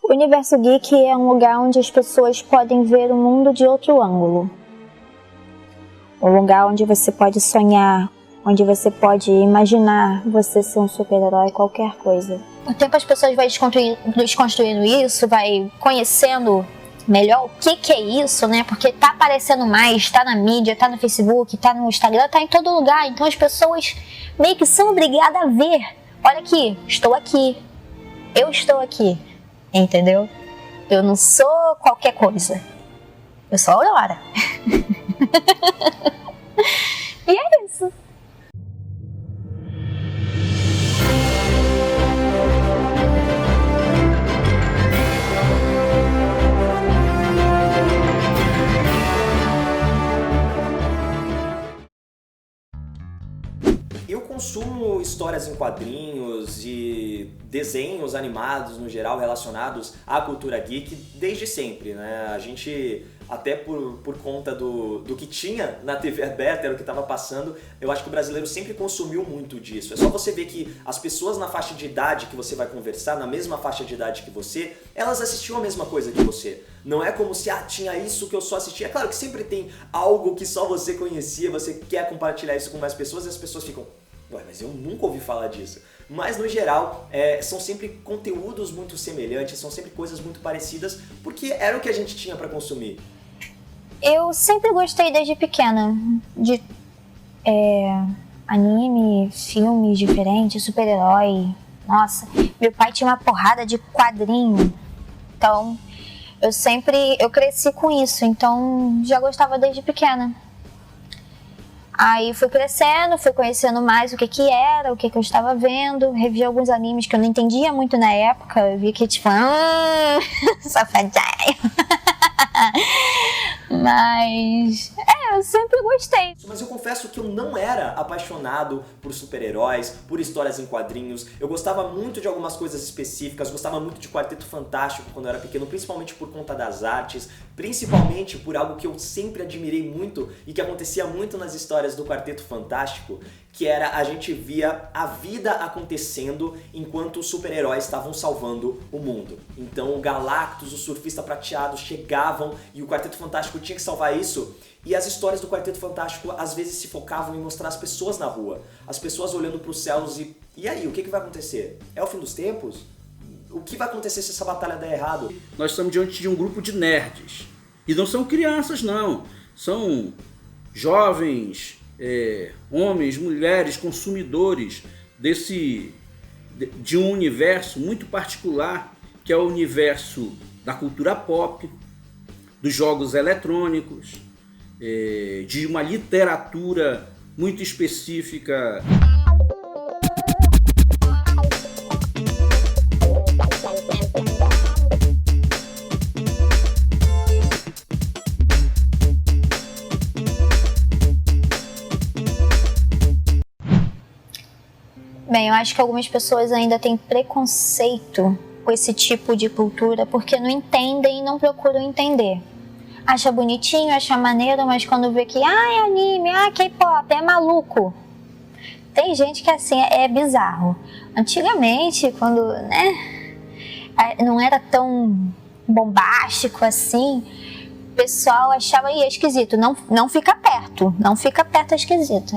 O universo geek é um lugar onde as pessoas podem ver o mundo de outro ângulo. Um lugar onde você pode sonhar, onde você pode imaginar você ser um super-herói, qualquer coisa. Com o tempo as pessoas vão desconstruindo isso, vai conhecendo melhor o que é isso, né? Porque tá aparecendo mais, tá na mídia, tá no Facebook, tá no Instagram, tá em todo lugar. Então as pessoas meio que são obrigadas a ver. Olha aqui, estou aqui. Eu estou aqui. Entendeu? Eu não sou qualquer coisa. Eu sou a Aurora. E é isso. Eu consumo histórias em quadrinhos e desenhos animados no geral relacionados à cultura geek desde sempre, né? A gente, até por conta do que tinha na TV aberta, era o que estava passando, eu acho que o brasileiro sempre consumiu muito disso. É só você ver que as pessoas na faixa de idade que você vai conversar, na mesma faixa de idade que você, elas assistiam a mesma coisa que você. Não é como se, tinha isso que eu só assistia. É claro que sempre tem algo que só você conhecia, você quer compartilhar isso com mais pessoas e as pessoas ficam... Ué, mas eu nunca ouvi falar disso. Mas, no geral, são sempre conteúdos muito semelhantes, são sempre coisas muito parecidas, porque era o que a gente tinha pra consumir. Eu sempre gostei desde pequena de anime, filmes diferentes, super-herói. Nossa, meu pai tinha uma porrada de quadrinho. Então, eu cresci com isso, então já gostava desde pequena. Aí fui crescendo, fui conhecendo mais o que era, o que eu estava vendo, revi alguns animes que eu não entendia muito na época, eu vi que tipo, safadinho. Mas, eu sempre gostei. Mas eu confesso que eu não era apaixonado por super-heróis, por histórias em quadrinhos. Eu gostava muito de algumas coisas específicas, gostava muito de Quarteto Fantástico quando eu era pequeno, principalmente por conta das artes, principalmente por algo que eu sempre admirei muito e que acontecia muito nas histórias do Quarteto Fantástico, que era a gente via a vida acontecendo enquanto os super-heróis estavam salvando o mundo. Então o Galactus, o surfista prateado chegavam e o Quarteto Fantástico tinha que salvar isso. E as histórias do Quarteto Fantástico às vezes se focavam em mostrar as pessoas na rua, as pessoas olhando para os céus e aí, o que vai acontecer? É o fim dos tempos? O que vai acontecer se essa batalha der errado? Nós estamos diante de um grupo de nerds. E não são crianças, não. São jovens, homens, mulheres, consumidores de um universo muito particular, que é o universo da cultura pop, dos jogos eletrônicos, de uma literatura muito específica. Bem, eu acho que algumas pessoas ainda têm preconceito com esse tipo de cultura porque não entendem e não procuram entender. Acha bonitinho, acha maneiro, mas quando vê que é anime, K-pop, é maluco. Tem gente que assim é bizarro. Antigamente, quando não era tão bombástico assim, o pessoal achava esquisito. Não fica perto, é esquisito.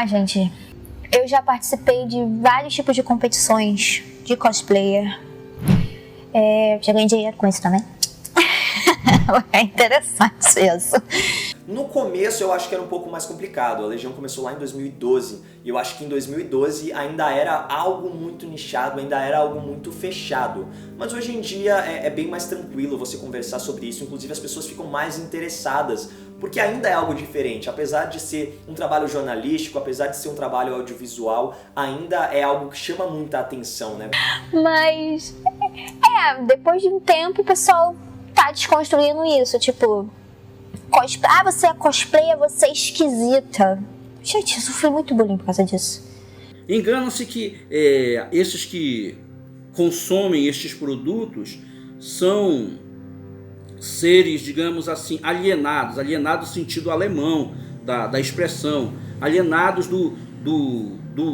Gente, eu já participei de vários tipos de competições de cosplayer. Já ganhei dinheiro com isso também. É interessante isso. No começo eu acho que era um pouco mais complicado. A Legião começou lá em 2012 e eu acho que em 2012 ainda era algo muito nichado, ainda era algo muito fechado. Mas hoje em dia é bem mais tranquilo você conversar sobre isso, inclusive as pessoas ficam mais interessadas, porque ainda é algo diferente. Apesar de ser um trabalho jornalístico, apesar de ser um trabalho audiovisual, ainda é algo que chama muita atenção, né? Mas, depois de um tempo o pessoal tá desconstruindo isso, tipo, você é cosplayer, você é esquisita. Gente, eu sofri muito bullying por causa disso. Engana-se que esses que consomem estes produtos são seres, digamos assim, alienados no sentido alemão da expressão, alienados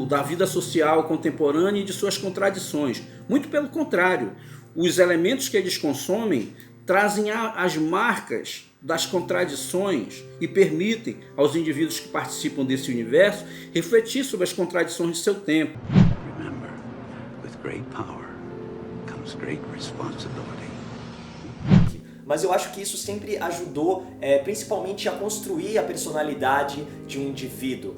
da vida social contemporânea e de suas contradições. Muito pelo contrário, os elementos que eles consomem trazem as marcas das contradições e permitem aos indivíduos que participam desse universo refletir sobre as contradições de seu tempo. Remember, with great power comes great responsibility. Mas eu acho que isso sempre ajudou, principalmente a construir a personalidade de um indivíduo.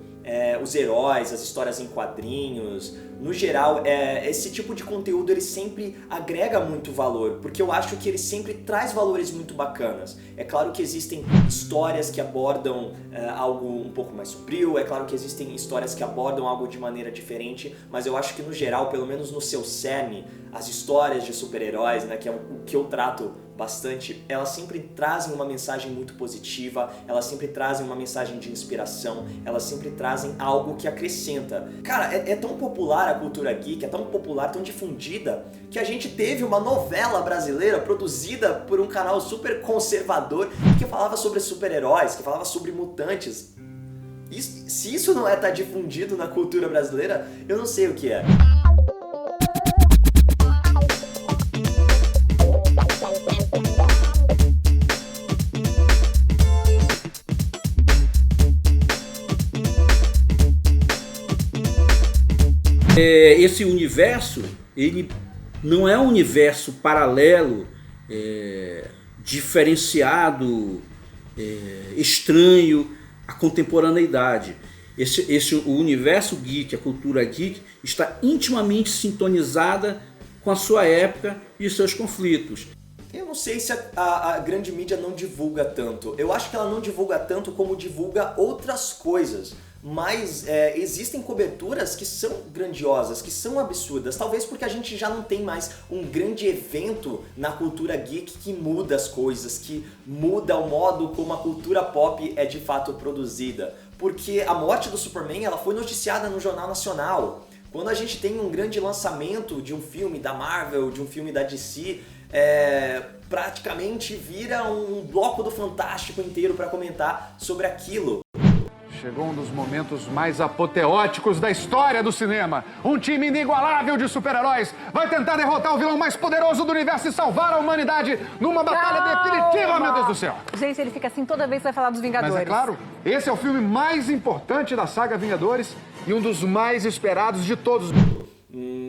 Os heróis, as histórias em quadrinhos, no geral, esse tipo de conteúdo ele sempre agrega muito valor, porque eu acho que ele sempre traz valores muito bacanas. É claro que existem histórias que abordam algo um pouco mais sombrio, é claro que existem histórias que abordam algo de maneira diferente, mas eu acho que no geral, pelo menos no seu cerne, as histórias de super-heróis, né, que é o que eu trato bastante, elas sempre trazem uma mensagem muito positiva, elas sempre trazem uma mensagem de inspiração, elas sempre trazem algo que acrescenta. Cara, é tão popular a cultura geek, é tão popular, tão difundida, que a gente teve uma novela brasileira produzida por um canal super conservador que falava sobre super-heróis, que falava sobre mutantes. Se isso não tá difundido na cultura brasileira, eu não sei o que é. Esse universo, ele não é um universo paralelo, diferenciado, estranho à contemporaneidade. O universo geek, a cultura geek, está intimamente sintonizada com a sua época e os seus conflitos. Eu não sei se a grande mídia não divulga tanto. Eu acho que ela não divulga tanto como divulga outras coisas. Mas existem coberturas que são grandiosas, que são absurdas. Talvez porque a gente já não tem mais um grande evento na cultura geek que muda as coisas, que muda o modo como a cultura pop é de fato produzida. Porque a morte do Superman ela foi noticiada no Jornal Nacional. Quando a gente tem um grande lançamento de um filme da Marvel, de um filme da DC, praticamente vira um bloco do Fantástico inteiro para comentar sobre aquilo. Chegou um dos momentos mais apoteóticos da história do cinema. Um time inigualável de super-heróis vai tentar derrotar o vilão mais poderoso do universo e salvar a humanidade numa batalha definitiva, meu Deus do céu. Gente, ele fica assim toda vez que vai falar dos Vingadores. Mas é claro, esse é o filme mais importante da saga Vingadores e um dos mais esperados de todos.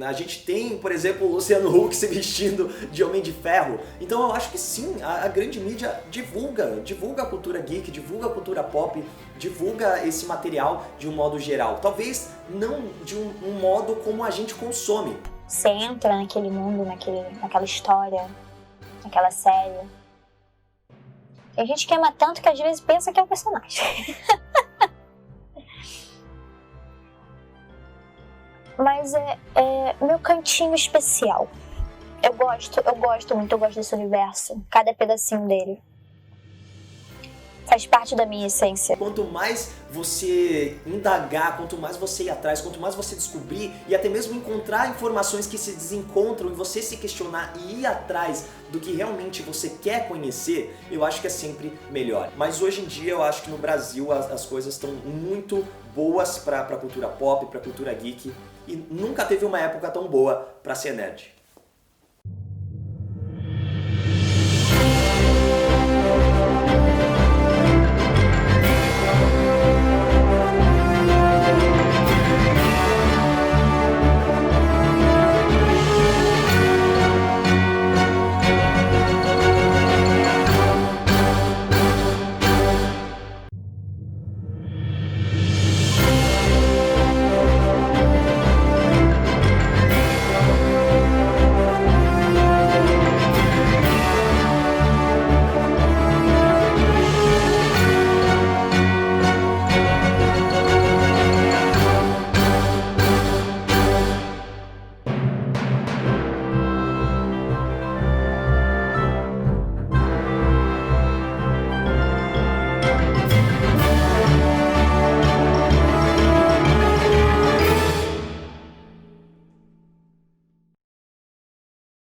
A gente tem, por exemplo, o Luciano Huck se vestindo de Homem de Ferro. Então eu acho que sim, a grande mídia divulga a cultura geek, divulga a cultura pop, divulga esse material de um modo geral. Talvez não de um modo como a gente consome. Você entra naquele mundo, naquela história, naquela série. E a gente queima tanto que às vezes pensa que é o personagem. Mas é meu cantinho especial. Eu gosto muito desse universo. Cada pedacinho dele faz parte da minha essência. Quanto mais você indagar, quanto mais você ir atrás, quanto mais você descobrir e até mesmo encontrar informações que se desencontram e você se questionar e ir atrás do que realmente você quer conhecer, eu acho que é sempre melhor. Mas hoje em dia eu acho que no Brasil as coisas estão muito boas para a cultura pop, para a cultura geek, e nunca teve uma época tão boa para ser nerd.